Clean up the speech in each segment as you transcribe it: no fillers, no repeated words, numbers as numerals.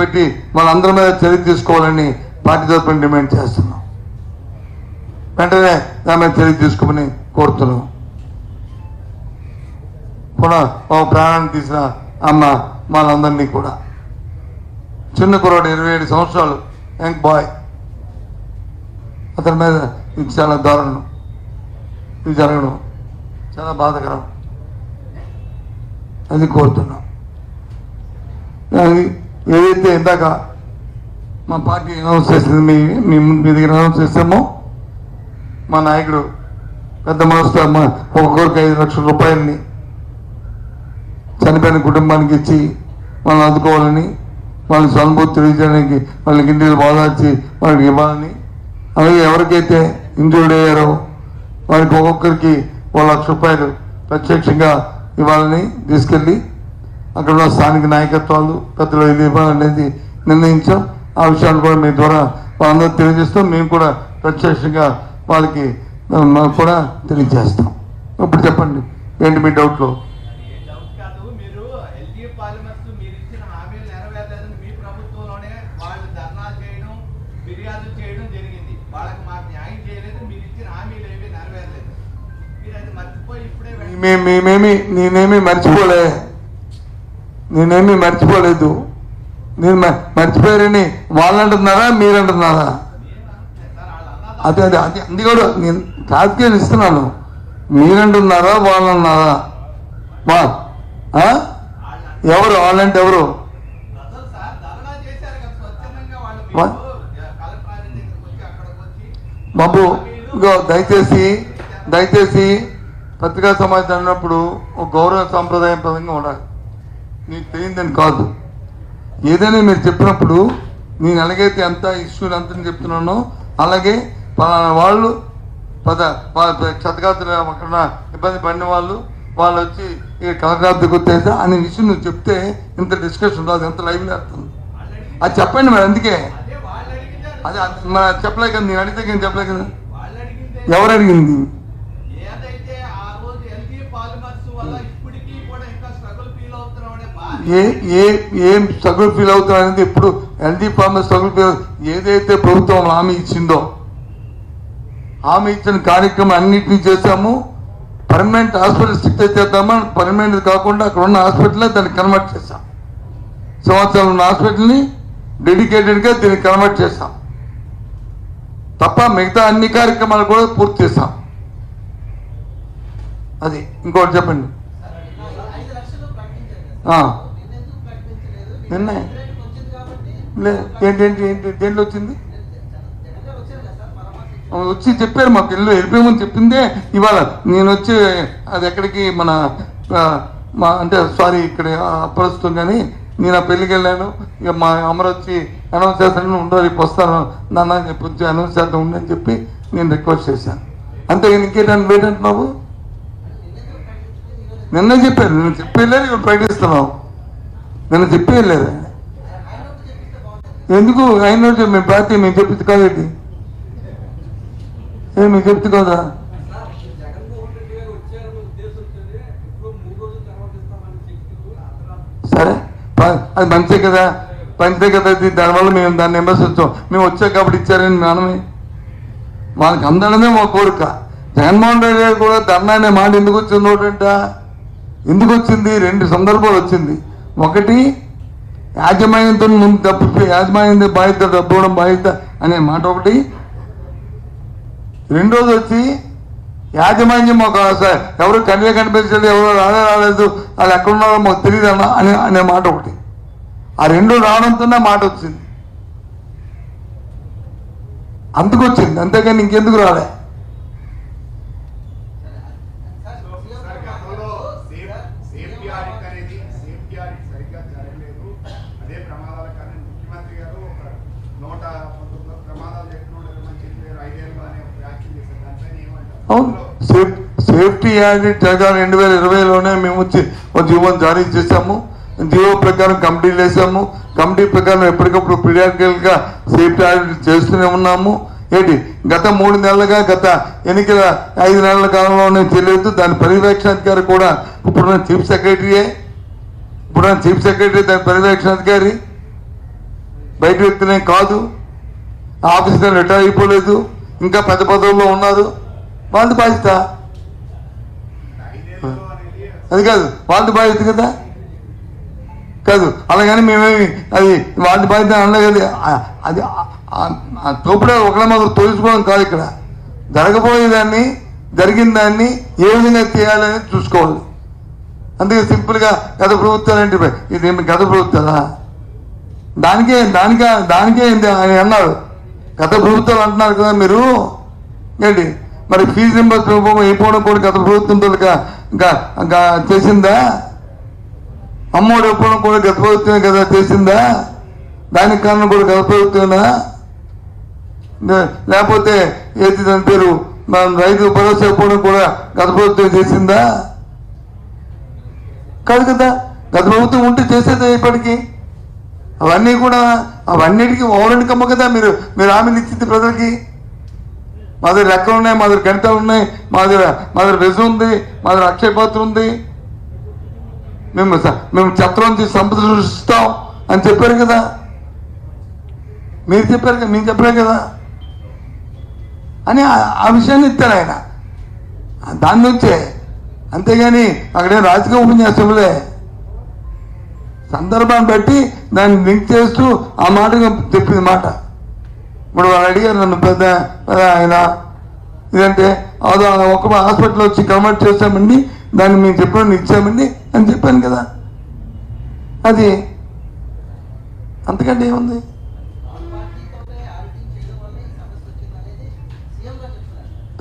పెట్టి వాళ్ళందరి మీద చర్య తీసుకోవాలని పార్టీ తరఫున డిమాండ్ చేస్తున్నాం. వెంటనే దాని మీద చర్య తీసుకోమని కోరుతున్నాం. కూడా ఒక ప్రాణాన్ని తీసిన అమ్మ వాళ్ళందరినీ కూడా చిన్న కుర్రాడు 27 సంవత్సరాలు యంగ్ బాయ్, అతని మీద ఇది చాలా దారుణం. ఇది జరగడం చాలా బాధాకరం. అది కోరుతున్నాం. ఏదైతే ఇందాక మా పార్టీ అనౌన్స్ చేసింది, మీ దగ్గర అనౌన్స్ చేసామో, మా నాయకుడు పెద్ద మనసుతో ఒక్కొక్కరికి 5 లక్షల రూపాయలని చనిపోయిన కుటుంబానికి ఇచ్చి వాళ్ళని ఆదుకోవాలని, వాళ్ళకి సానుభూతి తెలియజేయడానికి, వాళ్ళకి ఇంటికి బాధార్చి వాళ్ళకి ఇవ్వాలని, అలాగే ఎవరికైతే ఇంజూర్డ్ అయ్యారో వారికి ఒక్కొక్కరికి 1 లక్ష రూపాయలు ప్రత్యక్షంగా ఇవ్వాలని తీసుకెళ్ళి అక్కడ ఉన్న స్థానిక నాయకత్వాలు పెద్దలు ఇది ఇవ్వాలనేది నిర్ణయించాం. ఆ విషయాన్ని కూడా మీ ద్వారా వాళ్ళందరూ తెలియజేస్తూ మేము కూడా ప్రత్యక్షంగా వాళ్ళకి కూడా తెలియజేస్తాం. ఇప్పుడు చెప్పండి, ఏంటి మీ డౌట్లు? నేనేమి మర్చిపోలేదు. నేను మర్చిపోయారని వాళ్ళు అంటున్నారా, మీరు అంటున్నారా? అదే అదే అది అది కూడా నేను రాజకీయాలు ఇస్తున్నాను. మీరంటున్నారా, వాళ్ళు అన్నారా? ఎవరు వాళ్ళంటే ఎవరు? బాబు ఇగో దయచేసి పత్రికా సమాజం అన్నప్పుడు ఒక గౌరవ సాంప్రదాయం పరంగా ఉండాలి. నీకు తెలియదని కాదు, ఏదైనా మీరు చెప్పినప్పుడు నేను ఎలాగైతే ఎంత ఇష్యూని అంతని చెప్తున్నానో అలాగే పలానా వాళ్ళు క్షతగాత్రులు అక్కడ ఇబ్బంది పడిన వాళ్ళు వచ్చి ఇక కలెక్టర్ గుర్తేసా అనే విషయం నువ్వు చెప్తే ఇంత డిస్కషన్ రాదు, ఎంత లైవ్ లేస్తుంది. అది చెప్పండి మరి. అందుకే అది చెప్పలే కదా, నేను అడిగితే నేను చెప్పలే కదా. ఎవరు అడిగింది? ఏం స్ట్రగుల్ ఫీల్ అవుతాం అనేది ఇప్పుడు ఎల్డీ ఫార్మర్ స్ట్రగుల్ ఫీల్ ఏదైతే ప్రభుత్వం హామీ ఇచ్చిందో హామీ ఇచ్చిన కార్యక్రమం అన్నింటినీ చేశాము. పర్మనెంట్ హాస్పిటల్ స్టిక్ చేద్దామా, పర్మనెంట్ కాకుండా అక్కడ ఉన్న హాస్పిటల్ దాన్ని కన్వర్ట్ చేశాం. సంవత్సరం ఉన్న హాస్పిటల్ని డెడికేటెడ్గా దీన్ని కన్వర్ట్ చేశాం తప్ప మిగతా అన్ని కార్యక్రమాలు కూడా పూర్తి చేశాం. అది ఇంకోటి చెప్పండి. నిన్న ఏంటి దేంట్లో వచ్చింది? వచ్చి చెప్పారు మాకు, ఇల్లు వెళ్ళిపోయామని చెప్పిందే ఇవాళ. నేను వచ్చి అది ఎక్కడికి అంటే సారీ ఇక్కడ ప్రస్తుతం, కానీ నేను ఆ పెళ్ళికి వెళ్ళాను. ఇక మా అమరు వచ్చి అనౌన్స్ చేస్తాను, ఉండవు రేపు వస్తాను నాన్న అని చెప్పి వచ్చి అనౌన్స్ చేద్దాం ఉండని చెప్పి నేను రిక్వెస్ట్ చేశాను. అంతే. ఇంకేంటని వేటంటున్నావు? నిన్న చెప్పారు, నేను చెప్పి వెళ్ళారు, ఇప్పుడు ప్రకటిస్తున్నావు. నిన్న చెప్పి వెళ్ళారు. ఎందుకు అయిన మేము పార్టీ మేము చెప్పింది కాదేంటి? మీకు చెప్తు కదా. సరే అది మంచిదే కదా, దానివల్ల మేము దాన్ని విమర్శించాం. మేము వచ్చాక కాబట్టి ఇచ్చారని మనమే వాళ్ళకి అందడమే మా కోరిక. జగన్మోహన్ రెడ్డి గారు కూడా ధర్నా అనే మాట ఎందుకు వచ్చింది? ఎందుకు వచ్చింది? 2 సందర్భాలు వచ్చింది. ఒకటి, యాజమాన్యంతో ముందు తప్పిపోయి యాజమాన్యం బాధ్యత, డబ్బు ఇవ్వడం బాధ్యత అనే మాట ఒకటి. రెండోది వచ్చి యాజమాన్యం మాకు ఎవరు కనిపించలేదు, ఎవరు రాలేదు, వాళ్ళు ఎక్కడున్నారో మాకు తెలియదు అనే మాట ఒకటి. ఆ 2 రావడంతోనే మాట వచ్చింది. అందుకు వచ్చింది, అంతేగాని ఇంకెందుకు రాలే. సేఫ్టీ యాక్ట్ 2020లోనే మేము వచ్చి ఒక జీవోని జారీ చేశాము. జీవో ప్రకారం కమిటీలు వేసాము. కమిటీ ప్రకారం ఎప్పటికప్పుడు పీరియాడికల్గా సేఫ్టీ యాక్ట్ చేస్తూనే ఉన్నాము. ఏంటి గత 3 నెలలుగా, గత ఎన్నికల 5 నెలల కాలంలోనే తెలియదు. దాని పర్యవేక్షణాధికారి కూడా ఇప్పుడున్న చీఫ్ సెక్రటరీ, దాని పర్యవేక్షణాధికారి. బయట వ్యక్తులే కాదు, ఆఫీసర్ రిటైర్ అయిపోలేదు, ఇంకా పెద్ద పదవుల్లో ఉన్నారు, వాళ్ళది బాధ్యత. అది కాదు వాళ్ళది బాధ్యత కదా, కాదు అలాగని మేమేమి అది వాళ్ళది బాధ్యత అనలే కదా. అది తోపుడే ఒకళ్ళ మాత్రం తోలుచుకోవడం కాదు. ఇక్కడ జరగబోయేదాన్ని, జరిగిన దాన్ని ఏ విధంగా చేయాలని చూసుకోవాలి. అందుకే సింపుల్గా గత ప్రభుత్వాలు అంటే ఇదేమి గత ప్రభుత్వాలా? దానికే ఆయన అన్నారు గత ప్రభుత్వాలు అంటున్నారు కదా మీరు ఏంటి మరి ఫీజు రింబర్స్మెంట్ అయిపోవడం కూడా గత ప్రభుత్వంతో ఇంకా చేసిందా? అమ్మఒడి ఇవ్వడం కూడా గత ప్రభుత్వమే కదా చేసిందా? దానికి కారణం కూడా గత ప్రభుత్వమేనా? లేకపోతే ఏది దాని పేరు రైతు భరోసా ఇవ్వడం కూడా గత ప్రభుత్వం చేసిందా? కాదు కదా. గత ప్రభుత్వం ఉంటే చేసేది ఇప్పటికీ. అవన్నీ కూడా అవన్నిటికీ ఓరనికమ్మ కదా మీరు హామీలు ఇచ్చింది ప్రజలకి. మా దగ్గర లెక్కలు ఉన్నాయి, మా దగ్గర గంటలు ఉన్నాయి, మా దగ్గర రిజం ఉంది, మా దగ్గర అక్షయపాత్ర ఉంది, మేము చత్రం తీసి సంపద సృష్టిస్తాం అని చెప్పారు కదా. మీరు చెప్పారు కదా, మేము చెప్పలే కదా అని ఆ విషయాన్ని ఇస్తారు ఆయన. దాని నుంచే, అంతేగాని అక్కడే రాజకీయ ఉపన్యాసంలే. సందర్భాన్ని బట్టి దాన్ని లింక్ చేస్తూ ఆ మాట చెప్పింది మాట. ఇప్పుడు వాళ్ళు అడిగారు నన్ను పెద్ద ఆయన ఇదంటే అదో ఒక హాస్పిటల్ వచ్చి కన్వర్ట్ చేస్తామండి, దాన్ని మేము చెప్పిన ఇచ్చామండి అని చెప్పాను కదా. అది అంతకంటే ఏముంది?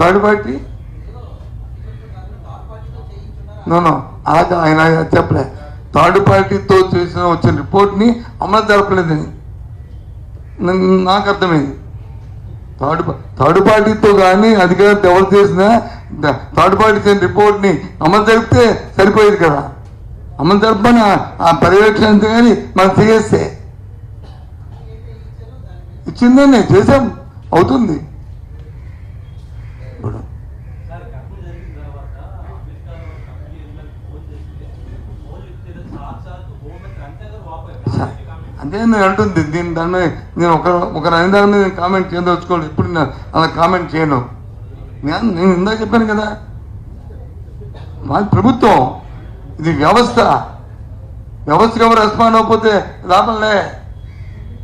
థర్డ్ పార్టీ నో అలాగే ఆయన చెప్పలే. థర్డ్ పార్టీతో వచ్చిన రిపోర్ట్ని అమలు జరపలేదని నాకు అర్థమైంది. థర్డ్ పార్టీతో కానీ అధికారులు ఎవరు చేసినా థర్డ్ పార్టీ చేసిన రిపోర్ట్ని అమలు జరిపితే సరిపోయేది కదా. అమలు జరపని ఆ పర్యవేక్షణ కానీ మనం చేస్తే ఇచ్చిందని చేసాం, అవుతుంది. అదే నేను అంటుంది. దాని మీద నేను ఒకరు అనే దాని మీద కామెంట్ చేయదలుచుకోవాలి. ఇప్పుడు నేను అలా కామెంట్ చేయను. నేను ఇందాక చెప్పాను కదా, మాది ప్రభుత్వం, ఇది వ్యవస్థకు ఎవరు రెస్పాండ్ అవ్వకపోతే లాభంలే.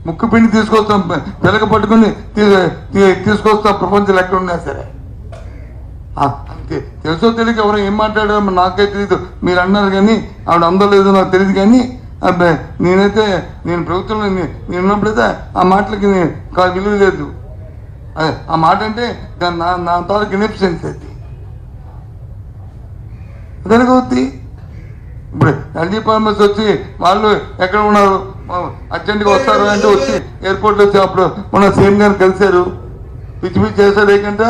ముక్కు పిండి తీసుకొస్తాం, పిలక పట్టుకుని తీసుకొస్తాం ప్రపంచంలో ఎక్కడ ఉన్నా సరే. తెలుసో తెలియక ఎవరో ఏం మాట్లాడారో నాకే తెలియదు. మీరు అన్నారు కానీ ఆవిడ అందరూ లేదో నాకు తెలియదు. కానీ అబ్బాయి నేను ప్రభుత్వంలో నేను ఉన్నప్పుడైతే ఆ మాటలకి విలువ లేదు. ఆ మాట అంటే నా తాలూకు ఇన్ఎఫిషియన్సీ అది. అదనగవుద్ది. ఇప్పుడు ఎల్జీ ఫార్మర్స్ వచ్చి వాళ్ళు ఎక్కడ ఉన్నారు, అర్జెంట్గా వస్తారు అంటే వచ్చి ఎయిర్పోర్ట్లో వచ్చి అప్పుడు మన సీఎం గారిని కలిశారు. పిచ్చి పిచ్చి చేశారు. లేకుండా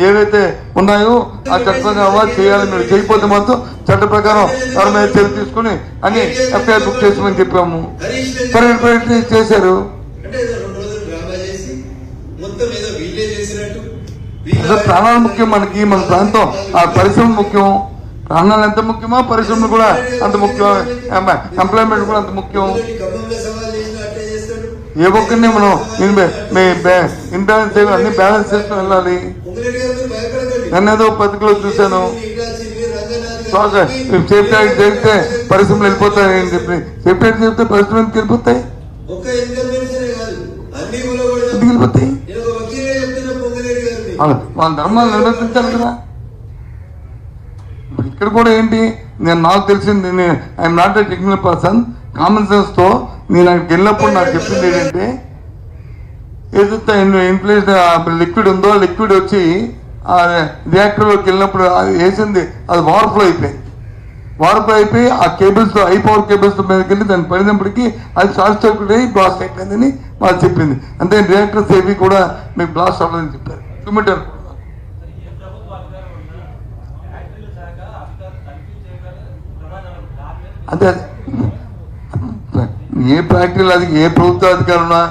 ఏవైతే ఉన్నాయో ఆ చట్టంగా అవాజ్ చేయాలి. మీరు చేయకపోతే మాత్రం చట్ట ప్రకారం ఎవరి మీద చర్య తీసుకుని అని ఎఫ్ఐఆర్ బుక్ చేసామని చెప్పాము. చేశారు. ప్రాణాలు ముఖ్యం మనకి, మన ప్రాంతం ఆ పరిశ్రమ ముఖ్యం. ప్రాణాలు ఎంత ముఖ్యమో పరిశ్రమలు కూడా అంత ముఖ్యం, ఎంప్లాయ్మెంట్ కూడా అంత ముఖ్యం. ఏ ఒక్కరిని మనం ఇన్బ్యాలెన్స్ అన్ని బ్యాలెన్స్ చేసుకుని వెళ్ళాలి. నన్ను ఏదో పత్రికలో చూశాను, సేఫ్టీ యాక్ట్ చేస్తే పరిశ్రమలు వెళ్ళిపోతాయి అని చెప్పి. సేఫ్టీ యాక్ట్ చెప్తే పరిశ్రమలు ఎందుకు వెళ్ళిపోతాయి? ఎందుకు వెళ్ళిపోతాయి? వాళ్ళ ధర్మాలు నిర్వర్తించాలి కదా. ఇప్పుడు ఇక్కడ కూడా ఏంటి, నాకు తెలిసింది, I'm not a technical person, common సెన్స్తో నేను అక్కడికి వెళ్ళినప్పుడు నాకు చెప్పింది ఏంటంటే, ఏదైతే లిక్విడ్ ఉందో లిక్విడ్ వచ్చి ఆ రియాక్టర్లోకి వెళ్ళినప్పుడు అది వేసింది, అది ఓవర్ఫ్లో అయిపోయి ఆ కేబుల్స్లో హై పవర్ కేబుల్స్ మీదకి వెళ్ళి దాన్ని పడినప్పటికీ అది షార్ట్ సర్క్యూట్ అయ్యి బ్లాస్ట్ అయిపోయిందని వాళ్ళు చెప్పింది. అంతే రియాక్టర్స్ ఏవి కూడా మీకు బ్లాస్ట్ అవ్వదని చెప్పారు. కిలోమీటర్ అదే ఏ ఫ్యాక్టరీలు అది ఏ ప్రభుత్వ అధికారులు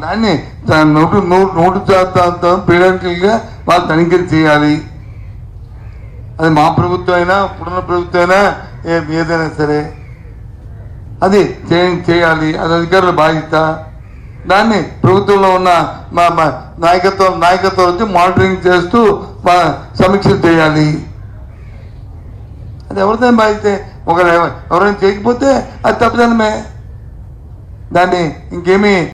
దాన్ని 100% పీరియాడికల్గా వాళ్ళు తనిఖీలు చేయాలి. అది మా ప్రభుత్వం అయినా ఇప్పుడున్న ప్రభుత్వం అయినా ఏదైనా సరే అది చేయాలి. అది అధికారుల బాధ్యత. దాన్ని ప్రభుత్వంలో ఉన్న నాయకత్వం వచ్చి మానిటరింగ్ చేస్తూ సమీక్ష చేయాలి. అది ఎవరితో బాధితే ఎవరైనా చేయకపోతే అది తప్పదనమే. దాన్ని ఇంకేమీ